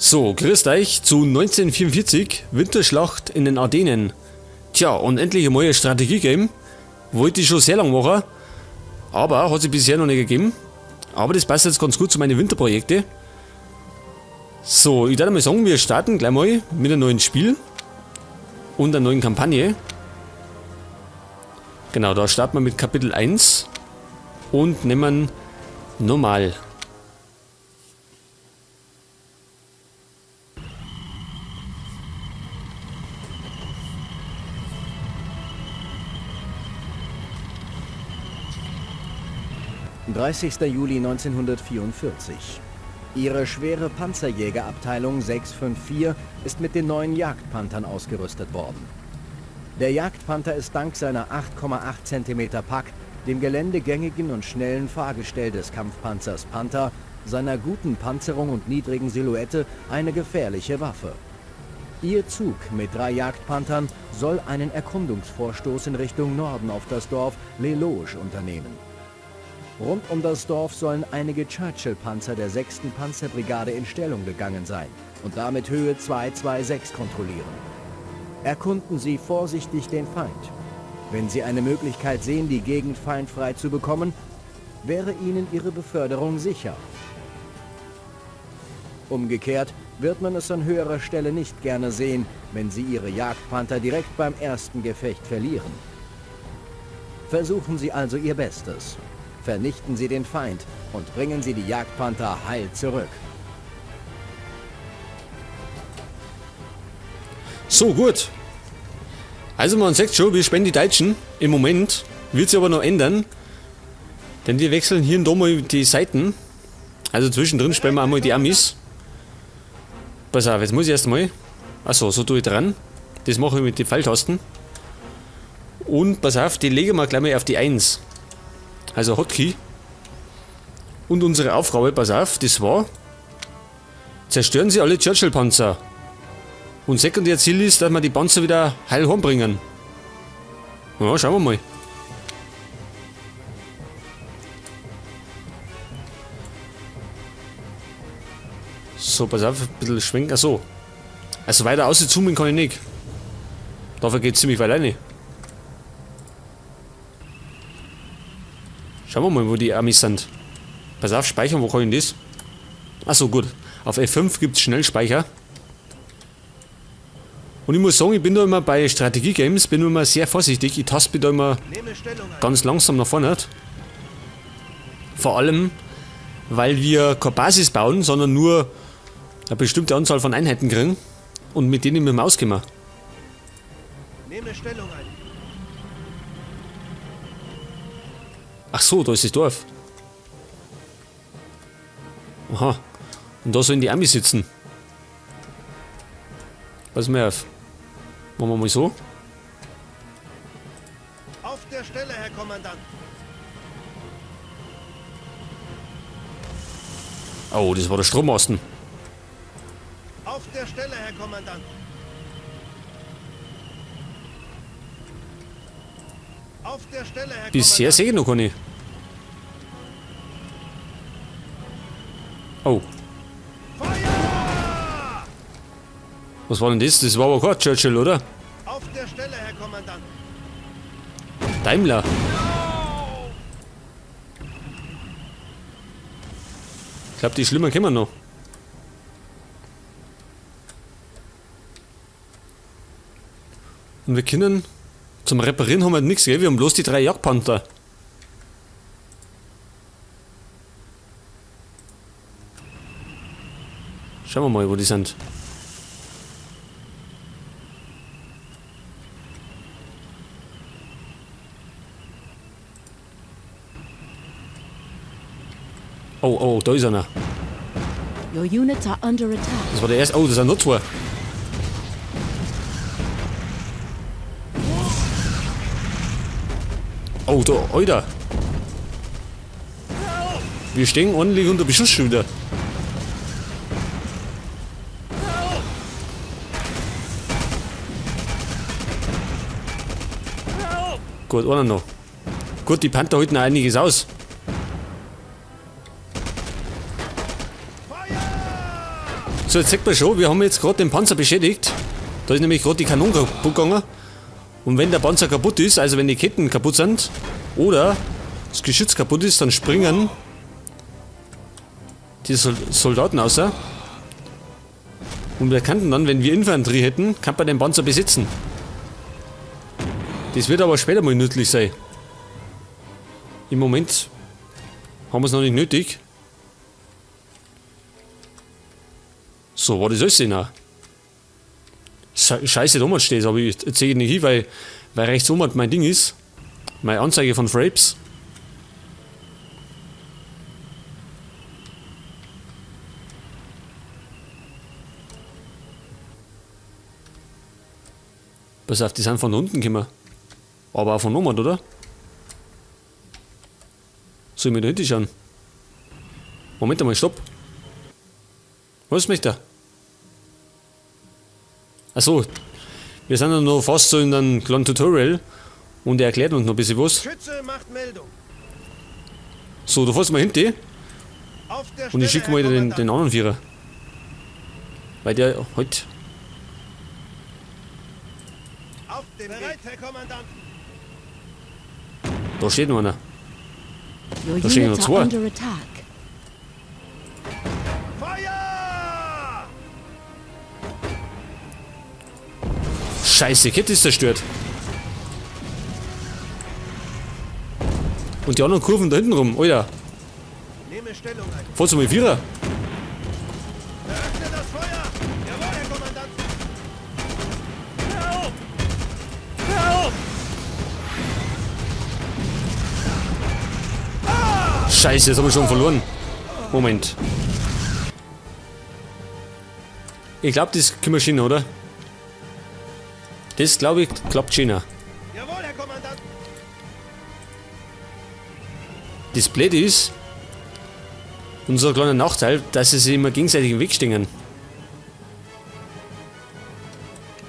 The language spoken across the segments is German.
So, grüßt euch zu 1944, Winterschlacht in den Ardennen. Tja, und endlich einmal ein Strategie-Game. Wollte ich schon sehr lange machen, aber hat sich bisher noch nicht gegeben. Aber das passt jetzt ganz gut zu meinen Winterprojekten. So, ich würde mal sagen, wir starten gleich mal mit einem neuen Spiel und einer neuen Kampagne. Genau, da starten wir mit Kapitel 1 und nehmen normal. Am 30. Juli 1944. Ihre schwere Panzerjägerabteilung 654 ist mit den neuen Jagdpanthern ausgerüstet worden. Der Jagdpanther ist dank seiner 8,8 cm Pack, dem geländegängigen und schnellen Fahrgestell des Kampfpanzers Panther, seiner guten Panzerung und niedrigen Silhouette eine gefährliche Waffe. Ihr Zug mit 3 Jagdpanthern soll einen Erkundungsvorstoß in Richtung Norden auf das Dorf Les Loges unternehmen. Rund um das Dorf sollen einige Churchill-Panzer der 6. Panzerbrigade in Stellung gegangen sein und damit Höhe 226 kontrollieren. Erkunden Sie vorsichtig den Feind. Wenn Sie eine Möglichkeit sehen, die Gegend feindfrei zu bekommen, wäre Ihnen Ihre Beförderung sicher. Umgekehrt wird man es an höherer Stelle nicht gerne sehen, wenn Sie Ihre Jagdpanther direkt beim ersten Gefecht verlieren. Versuchen Sie also Ihr Bestes. Vernichten Sie den Feind und bringen Sie die Jagdpanther heil zurück. So, gut. Also man sagt schon, wir spielen die Deutschen. Im Moment wird sich aber noch ändern. Denn wir wechseln hier und da mal die Seiten. Also zwischendrin spielen wir einmal die Amis. Pass auf, jetzt muss ich erstmal. Achso, so tue ich dran. Das mache ich mit den Pfeiltasten. Und pass auf, die legen wir gleich mal auf die 1. Also Hotkey. Und unsere Aufgabe, pass auf, das war: zerstören Sie alle Churchill-Panzer. Und sekundär Ziel ist, dass wir die Panzer wieder heil heimbringen. Ja, schauen wir mal. So, pass auf, ein bisschen schwenken. Achso. Also weiter auszoomen kann ich nicht. Dafür geht es ziemlich weit rein. Schauen wir mal, wo die Amis sind. Pass auf, speichern, wo kann ich das? Achso, gut. Auf F5 gibt es Schnellspeicher. Und ich muss sagen, ich bin da immer bei Strategie-Games, bin immer sehr vorsichtig. Ich taste da immer ganz langsam nach vorne. Vor allem, weil wir keine Basis bauen, sondern nur eine bestimmte Anzahl von Einheiten kriegen und mit denen wir auskommen. Nehme Stellung ein. Ach so, da ist das Dorf. Aha. Und da sollen die Amis sitzen. Pass mal auf. Machen wir mal so. Auf der Stelle, Herr Kommandant. Oh, das war der Strommasten. Auf der Stelle, Herr Kommandant. Auf der Stelle, Herr Bisher Kommandant. sehe ich noch gar nicht. Oh, Feuer! was war denn das? Das war aber kein Churchill, oder? Auf der Stelle, Herr Kommandant. Daimler. Ich glaube, die Schlimmer kommen noch. Und wir können zum Reparieren haben wir nichts, gell? Wir haben bloß die 3 Jagdpanther. Schauen wir mal, wo die sind. Oh, oh, da ist einer. Your units are under attack. Das war der erste. Oh, das sind noch 2. Oh, da, Alter. Wir stehen ordentlich unter Beschuss schon wieder. Gut, einer noch. Gut, die Panther halten auch einiges aus. So, jetzt sagt man schon, wir haben jetzt gerade den Panzer beschädigt. Da ist nämlich gerade die Kanone kaputt gegangen. Und wenn der Panzer kaputt ist, also wenn die Ketten kaputt sind, oder das Geschütz kaputt ist, dann springen die Soldaten außer. Und wir könnten dann, wenn wir Infanterie hätten, kann man den Panzer besitzen. Das wird aber später mal nützlich sein. Im Moment haben wir es noch nicht nötig. So, war das alles denn auch? Scheiße, da steht, aber ich ziehe nicht hin, weil rechts oben mein Ding ist. Meine Anzeige von Fraps. Pass auf, die sind von unten gekommen. Aber auch von oben, oder? Soll ich mir da hinten schauen? Moment einmal, stopp. Was möchte er? Achso, wir sind ja noch fast so in einem kleinen Tutorial und er erklärt uns noch ein bisschen was. Schütze macht Meldung. So, du fährst mal hinten Auf der Stelle, und ich schicke mal Herr den Kommandant. anderen Vierer. Weil der halt. Auf den Bereit, Herr Kommandant. Da steht noch einer. Your Da stehen noch units zwei. are under attack. Feuer! Scheiße, die Kette ist zerstört. Und die anderen Kurven da hinten rum, Alter. Nehme Stellung ein. Fahrst du mal Vierer? Eröffne das Feuer! Jawohl, Herr Kommandant! Hör auf! Hör auf! Scheiße, jetzt haben wir schon verloren. Moment. Ich glaube, das können wir schienen, oder? Das glaube ich klappt schöner. Jawohl, Herr Kommandant! Das Blöde ist, unser kleiner Nachteil, dass sie sich immer gegenseitig im Weg stehen.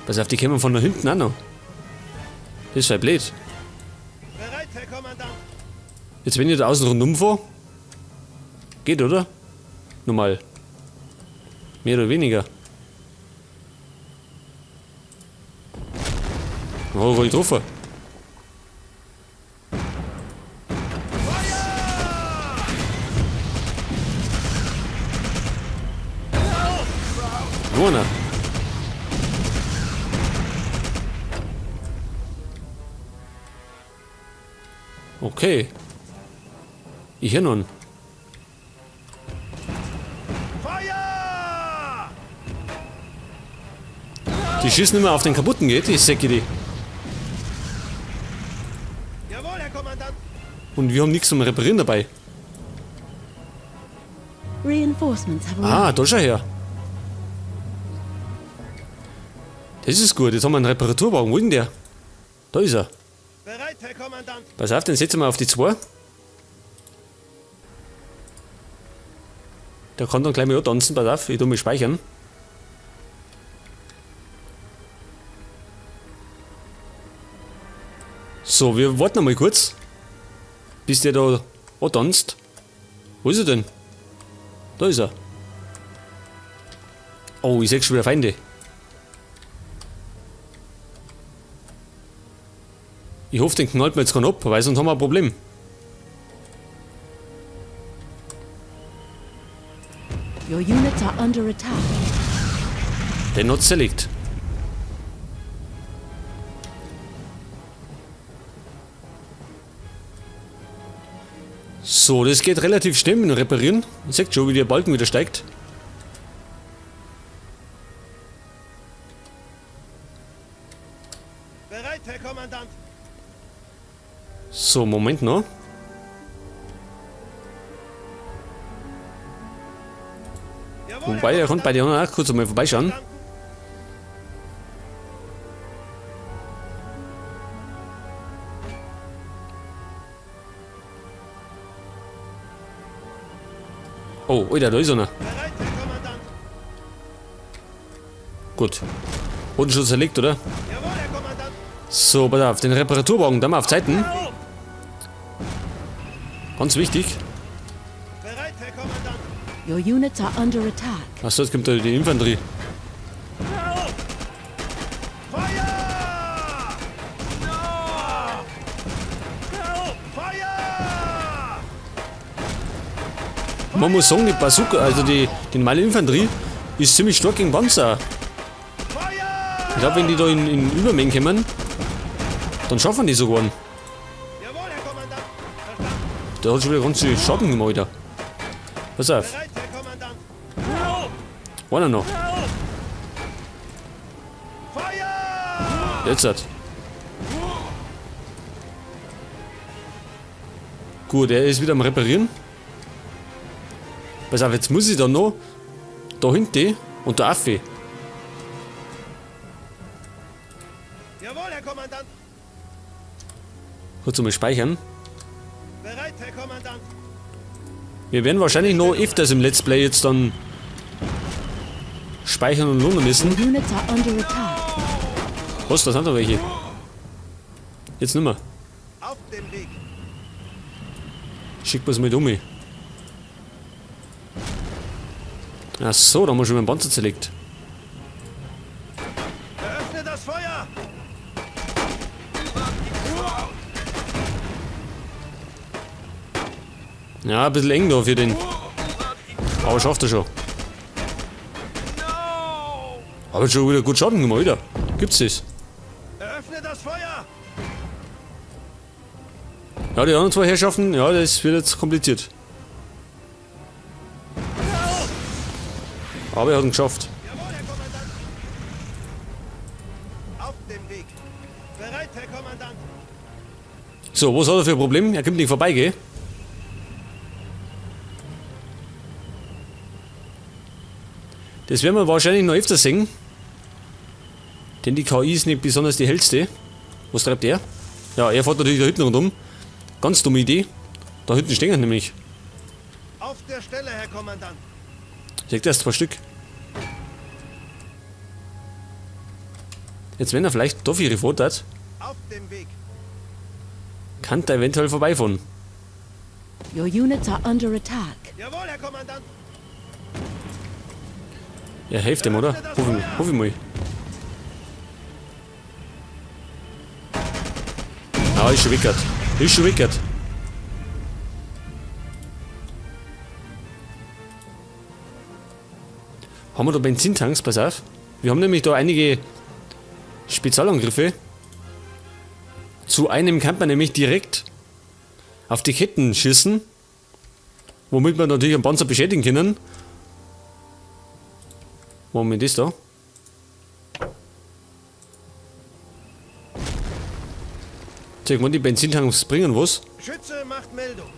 Pass auf, die kommen von da hinten auch noch. Das ist halt blöd. Bereit, Herr Kommandant! Jetzt wenn ich da außen rundum fahre, geht, oder? Normal. Mehr oder weniger. Oh, ruhig getroffen. Nur einer. Okay. Ich höre noch einen. Feuer! Die schießen immer auf den kaputten geht, ich säcke die. Jawohl, Herr Kommandant! Und wir haben nichts zum Reparieren dabei. Reinforcements have arrived. Ah, da schau her. Das ist gut, jetzt haben wir einen Reparaturwagen. Wo ist denn der? Da ist er. Bereit, Herr Kommandant! Pass auf, den setzen wir auf die 2. Der kann dann gleich mal tanzen, pass auf, ich tu mich speichern. So, wir warten noch mal kurz, bis der da tanzt. Wo ist er denn? Da ist er. Oh, ich sehe schon wieder Feinde. Ich hoffe, den knallt mir jetzt keinen ab, weil sonst haben wir ein Problem. Your units are under attack. Den hat's zerlegt. So, das geht relativ schnell mit dem Reparieren. Ihr seht schon, wie der Balken wieder steigt. Bereit, Herr Kommandant! So, Moment noch. Jawohl, Wobei, er kommt bei dir auch kurz mal vorbeischauen. Oh, Alter, da ist einer. Bereit, Herr Kommandant! Gut. Wurden schon zerlegt, oder? Jawohl, Herr Kommandant! So, pass auf, den Reparaturwagen, da mal auf Zeiten. Ganz wichtig. Bereit, Herr Kommandant! Your units are under attack. Achso, jetzt kommt da die Infanterie. Feuer! Feuer! Man muss sagen, die Bazooka, also die normale Infanterie, ist ziemlich stark gegen Panzer. Feuer! Ich glaube, wenn die da in Übermengen kommen, dann schaffen die sogar. Jawohl, Herr Kommandant. Verstanden. Der hat schon wieder ganz viel Schaden gemacht, Alter. Pass auf, Bereit, Herr Kommandant. einer noch. Feuer! Jetzt hat. Gut, er ist wieder am Reparieren. Pass auf, jetzt muss ich dann noch da hinten und der Affe. Jawohl, Herr Kommandant. Kurz einmal speichern. Bereit, Herr Kommandant. Wir werden wahrscheinlich noch öfters im Let's Play jetzt dann speichern und lohnen müssen. Your units are under attack. Was, da sind da welche. Jetzt nimmer. Auf dem Weg. Schick was mit um. Ach so, da haben wir schon mal einen Panzer zerlegt. Eröffne das Feuer! Ja, ein bisschen eng da für den. Aber schafft er schon. Aber schon wieder gut Schaden gemacht, Alter. Gibt's das? Eröffne das Feuer! Ja, die anderen zwei Herrschaften, ja, das wird jetzt kompliziert. Aber er hat ihn geschafft. Jawohl, Herr Kommandant. Auf dem Weg. Bereit, Herr Kommandant. So, was hat er für ein Problem? Er kommt nicht vorbei, gell? Das werden wir wahrscheinlich noch öfter sehen. Denn die KI ist nicht besonders die hellste. Was treibt er? Ja, er fährt natürlich da hinten rundum. Ganz dumme Idee. Da hinten stehen nämlich. Auf der Stelle, Herr Kommandant. Sagt erst 2 Stück. Jetzt, wenn er vielleicht doch ihre Fahrt hat, Auf dem Weg. kann er eventuell vorbeifahren. Your units are under attack. Jawohl, Herr Kommandant. Ja, hilft ihm, oder? Hoffe ich mal. Ah, ist schon wickert. Ist schon wickert. Haben wir da Benzintanks? Pass auf. Wir haben nämlich da einige Spezialangriffe. Zu einem kann man nämlich direkt auf die Ketten schießen. Womit wir natürlich einen Panzer beschädigen können. Moment, ist da. Zeig mal, die Benzintanks bringen was. Schütze macht Meldung.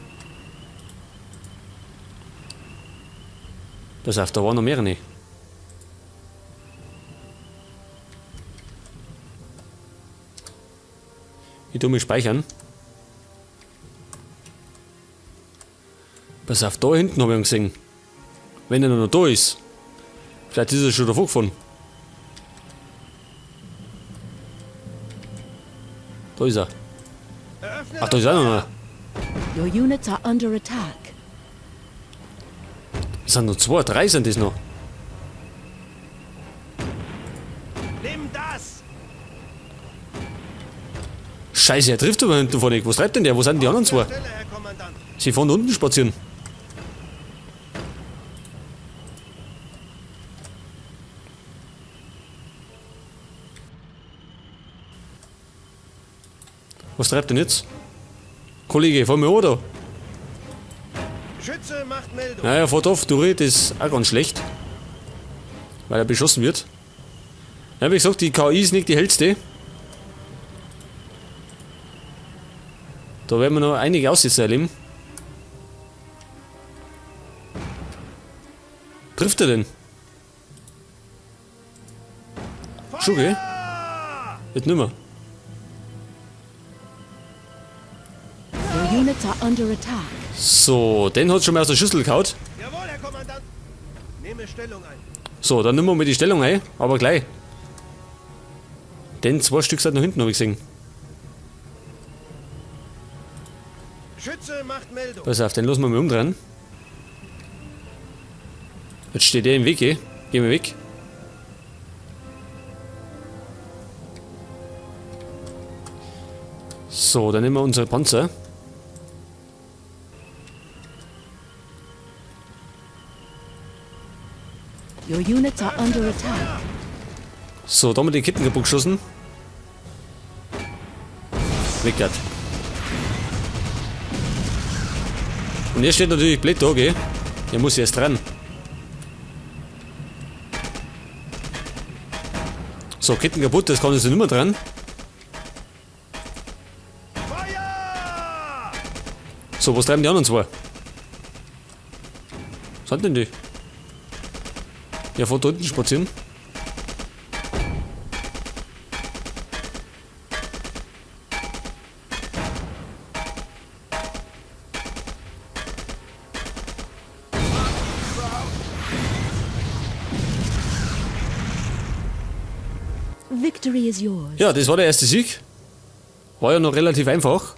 Pass auf, da waren noch mehrere. Ich tue mich speichern. Pass auf, da hinten habe ich ihn gesehen. Wenn er noch da ist. Vielleicht ist er schon davor gefahren. Da ist er. Eröffne Ach, da ist er noch einer. Your units are under attack. Es sind noch 2, 3 sind das noch. Nimm das! Scheiße, er trifft aber hinten vorne. Was treibt denn der? Wo sind die anderen Auf der 2? Stelle, Herr Kommandant. Sie fahren unten spazieren. Was treibt denn jetzt? Kollege, fahr mir an da. Schütze macht Meldung. Naja, fährt auf, durch, das ist auch ganz schlecht. Weil er beschossen wird. Ja, wie gesagt, die KI ist nicht die hellste. Da werden wir noch einige Aussätze erleben. Trifft er denn? Schon, gell? Jetzt nimmer. Your units are under attack. So, den hat schon mal aus der Schüssel gehauen. Jawohl, Herr Kommandant. Nehme Stellung ein. So, dann nehmen wir mal die Stellung ein, aber gleich. Denn 2 Stück sind noch hinten, habe ich gesehen. Schütze macht Meldung. Pass auf, den lassen wir mal umdrehen. Jetzt steht der im Weg, ey. Geh mal weg. So, dann nehmen wir unsere Panzer. Your units are under attack. So, da haben wir die Ketten kaputt geschossen. Weggert. Und er steht natürlich blöd da, gell? Er muss erst dran. So, Ketten kaputt, das kann jetzt nicht mehr dran. Feuer! So, was treiben die anderen zwei? Was sind denn die? Ja, vor da unten spazieren. Victory is yours. Ja, das war der erste Sieg. War ja noch relativ einfach.